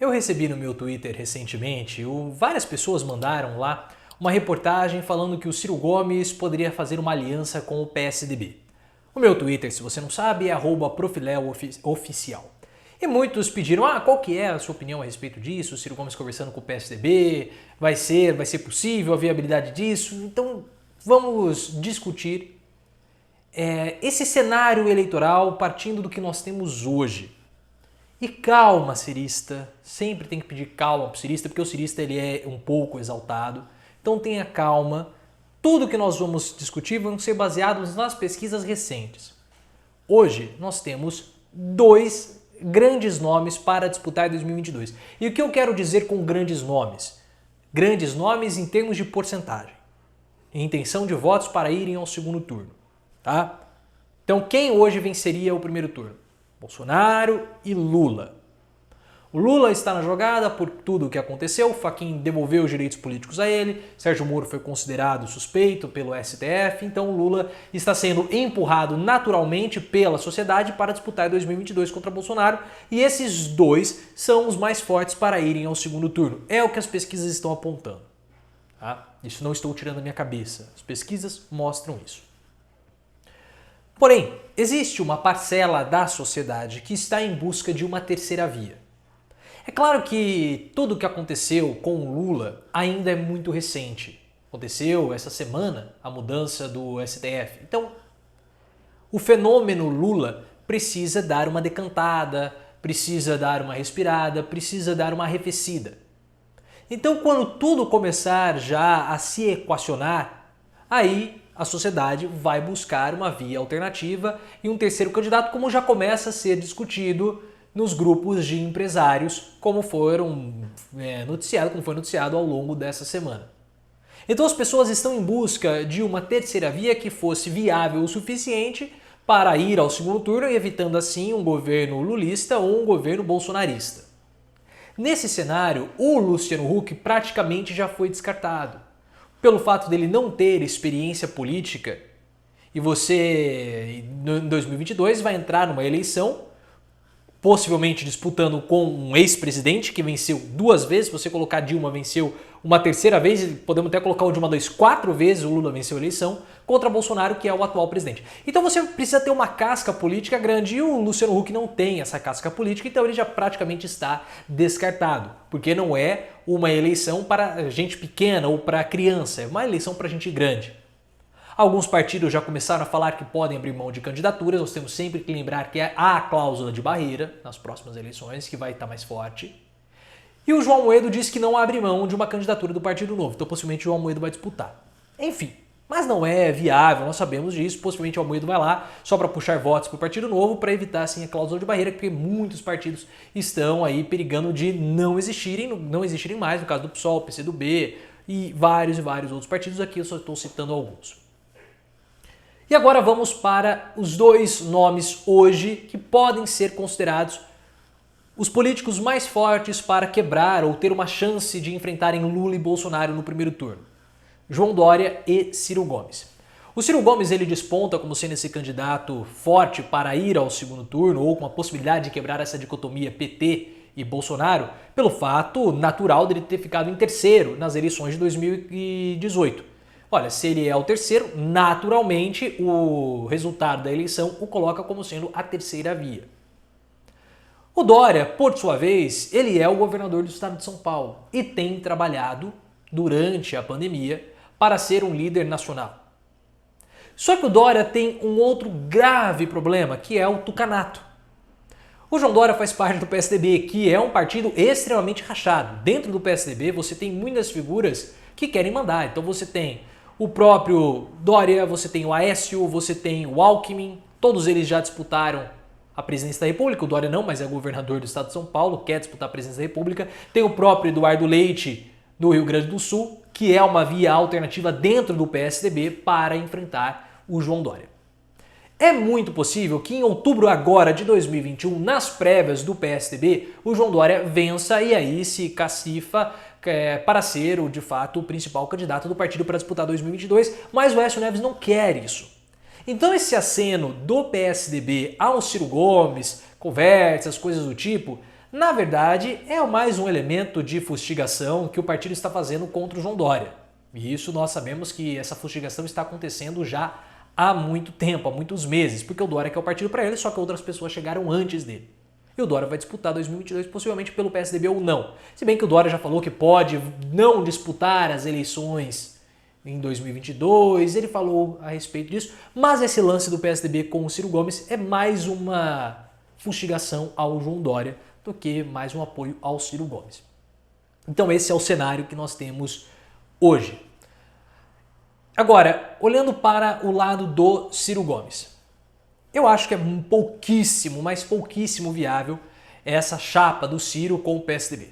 Eu recebi no meu Twitter recentemente, várias pessoas mandaram lá uma reportagem falando que o Ciro Gomes poderia fazer uma aliança com o PSDB. O meu Twitter, se você não sabe, é @profileoficial. E muitos pediram, qual que é a sua opinião a respeito disso? O Ciro Gomes conversando com o PSDB, vai ser possível a viabilidade disso? Então vamos discutir esse cenário eleitoral partindo do que nós temos hoje. E calma, cirista, sempre tem que pedir calma pro cirista, porque o cirista ele é um pouco exaltado, então tenha calma. Tudo que nós vamos discutir vão ser baseados nas pesquisas recentes. Hoje nós temos dois grandes nomes para disputar 2022. E o que eu quero dizer com grandes nomes? Grandes nomes em termos de porcentagem, intenção de votos para irem ao segundo turno, tá? Então quem hoje venceria o primeiro turno? Bolsonaro e Lula. O Lula está na jogada por tudo o que aconteceu, o Fachin devolveu os direitos políticos a ele, Sérgio Moro foi considerado suspeito pelo STF, então o Lula está sendo empurrado naturalmente pela sociedade para disputar 2022 contra Bolsonaro, e esses dois são os mais fortes para irem ao segundo turno. É o que as pesquisas estão apontando. Tá? Isso não estou tirando da minha cabeça, as pesquisas mostram isso. Porém, existe uma parcela da sociedade que está em busca de uma terceira via. É claro que tudo o que aconteceu com o Lula ainda é muito recente. Aconteceu essa semana a mudança do STF. Então, o fenômeno Lula precisa dar uma decantada, precisa dar uma respirada, precisa dar uma arrefecida. Então, quando tudo começar já a se equacionar, aí a sociedade vai buscar uma via alternativa e um terceiro candidato, como já começa a ser discutido nos grupos de empresários, como foi noticiado ao longo dessa semana. Então as pessoas estão em busca de uma terceira via que fosse viável o suficiente para ir ao segundo turno, evitando assim um governo lulista ou um governo bolsonarista. Nesse cenário, o Luciano Huck praticamente já foi descartado. Pelo fato dele não ter experiência política, e você, em 2022, vai entrar numa eleição, possivelmente disputando com um ex-presidente que venceu 2 vezes, se você colocar Dilma venceu uma terceira vez, podemos até colocar o Dilma 4 vezes, o Lula venceu a eleição, contra Bolsonaro, que é o atual presidente. Então você precisa ter uma casca política grande, e o Luciano Huck não tem essa casca política, então ele já praticamente está descartado, porque não é uma eleição para gente pequena ou para criança, é uma eleição para gente grande. Alguns partidos já começaram a falar que podem abrir mão de candidaturas, nós temos sempre que lembrar que há a cláusula de barreira nas próximas eleições, que vai estar mais forte. E o João Amoedo disse que não abre mão de uma candidatura do Partido Novo, então possivelmente o João Amoedo vai disputar. Enfim, mas não é viável, nós sabemos disso, possivelmente o Amoedo vai lá só para puxar votos para o Partido Novo, para evitar assim a cláusula de barreira, porque muitos partidos estão aí perigando de não existirem mais, no caso do PSOL, PCdoB e vários outros partidos, aqui eu só estou citando alguns. E agora vamos para os dois nomes hoje que podem ser considerados os políticos mais fortes para quebrar ou ter uma chance de enfrentarem Lula e Bolsonaro no primeiro turno. João Dória e Ciro Gomes. O Ciro Gomes ele desponta como sendo esse candidato forte para ir ao segundo turno ou com a possibilidade de quebrar essa dicotomia PT e Bolsonaro pelo fato natural dele ter ficado em terceiro nas eleições de 2018. Olha, se ele é o terceiro, naturalmente o resultado da eleição o coloca como sendo a terceira via. O Dória, por sua vez, ele é o governador do estado de São Paulo e tem trabalhado durante a pandemia para ser um líder nacional. Só que o Dória tem um outro grave problema, que é o tucanato. O João Dória faz parte do PSDB, que é um partido extremamente rachado. Dentro do PSDB você tem muitas figuras que querem mandar. Então você tem o próprio Dória, você tem o Aécio, você tem o Alckmin, todos eles já disputaram a presidência da República, o Dória não, mas é governador do estado de São Paulo, quer disputar a presidência da República. Tem o próprio Eduardo Leite, do Rio Grande do Sul, que é uma via alternativa dentro do PSDB para enfrentar o João Dória. É muito possível que em outubro agora de 2021, nas prévias do PSDB, o João Dória vença e aí se cacifa para ser, de fato, o principal candidato do partido para disputar 2022, mas o Aécio Neves não quer isso. Então esse aceno do PSDB ao Ciro Gomes, conversas, coisas do tipo, Na verdade, é mais um elemento de fustigação que o partido está fazendo contra o João Dória. E isso nós sabemos que essa fustigação está acontecendo já há muito tempo, há muitos meses, porque o Dória quer o partido para ele, só que outras pessoas chegaram antes dele. E o Dória vai disputar 2022 possivelmente pelo PSDB ou não. Se bem que o Dória já falou que pode não disputar as eleições em 2022, ele falou a respeito disso, mas esse lance do PSDB com o Ciro Gomes é mais uma fustigação ao João Dória do que mais um apoio ao Ciro Gomes. Então esse é o cenário que nós temos hoje. Agora, olhando para o lado do Ciro Gomes, eu acho que é pouquíssimo, mas pouquíssimo viável essa chapa do Ciro com o PSDB.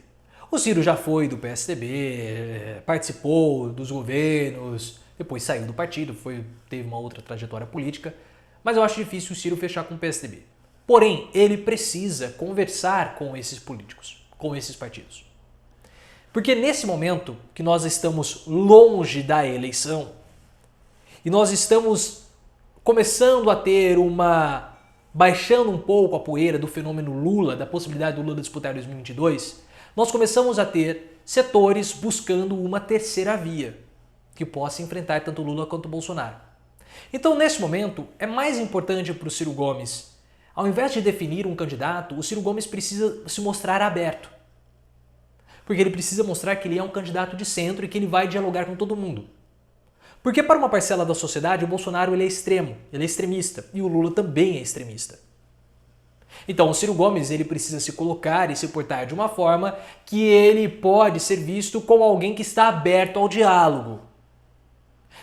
O Ciro já foi do PSDB, participou dos governos, depois saiu do partido, teve uma outra trajetória política, mas eu acho difícil o Ciro fechar com o PSDB. Porém, ele precisa conversar com esses políticos, com esses partidos. Porque nesse momento que nós estamos longe da eleição e nós estamos começando a ter baixando um pouco a poeira do fenômeno Lula, da possibilidade do Lula disputar 2022, nós começamos a ter setores buscando uma terceira via que possa enfrentar tanto Lula quanto Bolsonaro. Então, nesse momento, é mais importante para o Ciro Gomes, ao invés de definir um candidato, o Ciro Gomes precisa se mostrar aberto. Porque ele precisa mostrar que ele é um candidato de centro e que ele vai dialogar com todo mundo. Porque para uma parcela da sociedade, o Bolsonaro ele é extremo, ele é extremista, e o Lula também é extremista. Então o Ciro Gomes ele precisa se colocar e se portar de uma forma que ele pode ser visto como alguém que está aberto ao diálogo.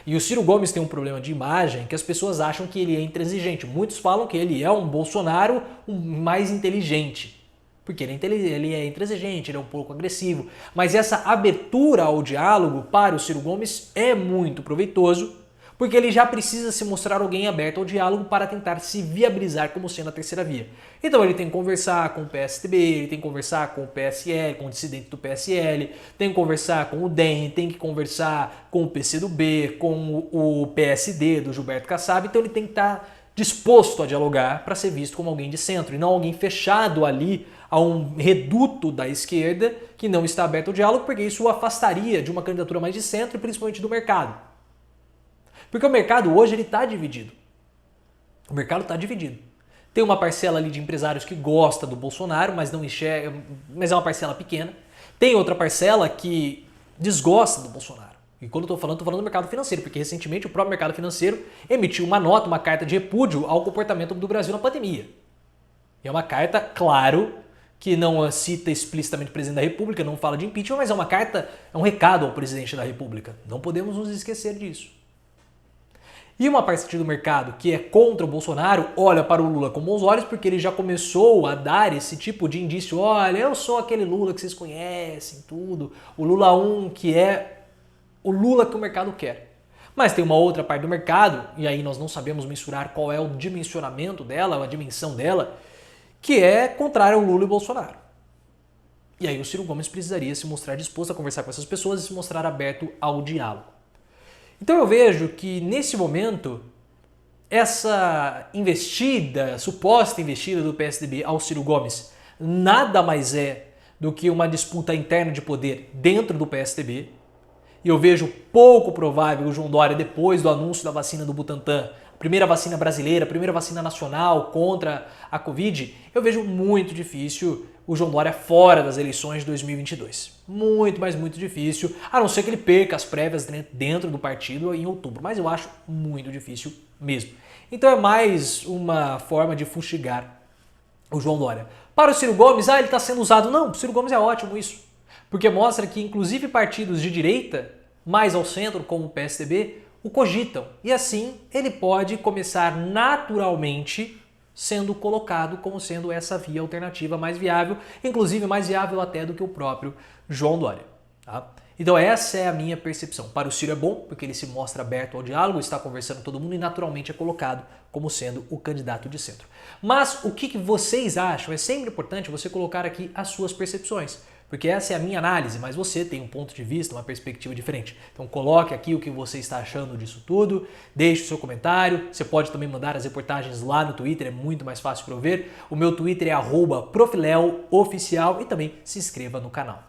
E o Ciro Gomes tem um problema de imagem que as pessoas acham que ele é intransigente. Muitos falam que ele é um Bolsonaro mais inteligente. Porque ele é intransigente, ele é um pouco agressivo. Mas essa abertura ao diálogo para o Ciro Gomes é muito proveitoso, porque ele já precisa se mostrar alguém aberto ao diálogo para tentar se viabilizar como sendo a terceira via. Então ele tem que conversar com o PSDB, ele tem que conversar com o PSL, com o dissidente do PSL, tem que conversar com o DEM, tem que conversar com o PCdoB, com o PSD do Gilberto Kassab. Então ele tem que estar disposto a dialogar para ser visto como alguém de centro e não alguém fechado ali a um reduto da esquerda que não está aberto ao diálogo, porque isso o afastaria de uma candidatura mais de centro e principalmente do mercado. Porque o mercado hoje ele está dividido. O mercado está dividido. Tem uma parcela ali de empresários que gosta do Bolsonaro, mas não enxerga, mas é uma parcela pequena. Tem outra parcela que desgosta do Bolsonaro. E quando estou falando do mercado financeiro, porque recentemente o próprio mercado financeiro emitiu uma nota, uma carta de repúdio ao comportamento do Brasil na pandemia. E é uma carta, claro, que não cita explicitamente o presidente da República, não fala de impeachment, mas é uma carta, é um recado ao presidente da República. Não podemos nos esquecer disso. E uma parte do mercado que é contra o Bolsonaro olha para o Lula com bons olhos porque ele já começou a dar esse tipo de indício. Olha, eu sou aquele Lula que vocês conhecem, tudo. O Lula 1 que é o Lula que o mercado quer. Mas tem uma outra parte do mercado, e aí nós não sabemos mensurar qual é o dimensionamento dela, a dimensão dela, que é contrária ao Lula e Bolsonaro. E aí o Ciro Gomes precisaria se mostrar disposto a conversar com essas pessoas e se mostrar aberto ao diálogo. Então eu vejo que nesse momento essa investida, suposta investida do PSDB ao Ciro Gomes nada mais é do que uma disputa interna de poder dentro do PSDB. E eu vejo pouco provável o João Dória, depois do anúncio da vacina do Butantan, primeira vacina brasileira, primeira vacina nacional contra a Covid, eu vejo muito difícil o João Dória fora das eleições de 2022. Muito, mas muito difícil, a não ser que ele perca as prévias dentro do partido em outubro, mas eu acho muito difícil mesmo. Então é mais uma forma de fustigar o João Dória. Para o Ciro Gomes, ele está sendo usado. Não, o Ciro Gomes é ótimo isso, porque mostra que inclusive partidos de direita, mais ao centro como o PSDB, o cogitam. E assim ele pode começar naturalmente sendo colocado como sendo essa via alternativa mais viável, inclusive mais viável até do que o próprio João Dória. Tá? Então essa é a minha percepção. Para o Ciro é bom, porque ele se mostra aberto ao diálogo, está conversando com todo mundo e naturalmente é colocado como sendo o candidato de centro. Mas o que vocês acham? É sempre importante você colocar aqui as suas percepções. porque essa é a minha análise, mas você tem um ponto de vista, uma perspectiva diferente. Então coloque aqui o que você está achando disso tudo, deixe o seu comentário, você pode também mandar as reportagens lá no Twitter, é muito mais fácil para eu ver. O meu Twitter é @profileooficial e também se inscreva no canal.